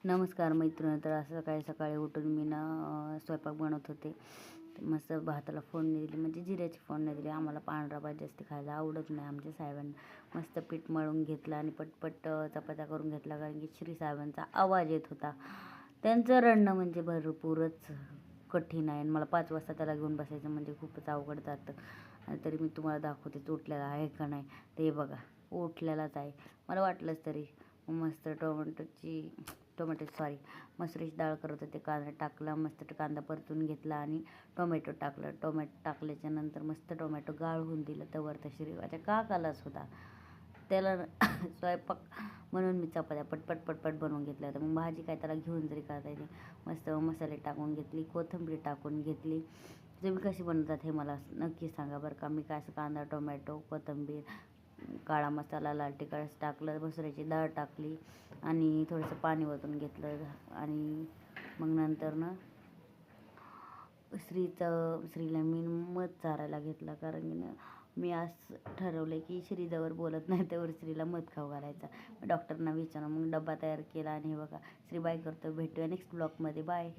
नमस्कार मैत्रिणी. तर असं सकाळी सकाळी उठून मी ना स्वयंपाक बनवत होते. तर मस्त भाताला फोडणी दिली, म्हणजे जिऱ्याची फोडणी दिली. आम्हाला पांढरा भात जास्त खायला आवडत नाही आमच्या साहेबांना. मस्त पीठ मळून घेतलं आणि पटपट चपात्या करून घेतला, कारण की श्री साहेबांचा आवाज येत होता. त्यांचं रडणं म्हणजे भरपूरच कठीण आहे आणि मला 5 वाजता त्याला घेऊन बसायचं म्हणजे खूपच अवघड जातं. आणि तरी मी तुम्हाला दाखवते उठलेला आहे का नाही. ते बघा, उठलेलाच आहे. मला वाटलंच तरी. मस्त मसुरीची डाळ करत होते. कांदा टाकला, मस्त कांदा परतून घेतला आणि टोमॅटो टाकलं. टोमॅटो टाकल्याच्या नंतर मस्त टोमॅटो गाळून दिलं. तवर तर श्रीवाच्या काकालाच होता. त्याला स्वयंपाक म्हणून मी चपात्या पटपट पटपट बनवून घेतल्या होत्या. मग भाजी काय त्याला घेऊन जरी करता येते. मस्त मसाले टाकून घेतली, कोथिंबीर टाकून घेतली. तुम्ही कशी बनवतात हे मला नक्की सांगा बरं का. मी काय असं कांदा, टोमॅटो, कोथिंबीर, काळा मसाला, लाल तिखट टाकलं, मसुराची डाळ टाकली आणि थोडंसं पाणी ओतून घेतलं. आणि मग नंतर ना श्रीला मी मध चारायला घेतला, कारण की ना मी आज ठरवलं की श्री जवळ बोलत नाही त्यावर श्रीला मध खाऊ घालायचा. डॉक्टरना विचारून मग डब्बा तयार केला आणि हे बघा श्री बाय करतो. भेटूया नेक्स्ट ब्लॉगमध्ये. बाय.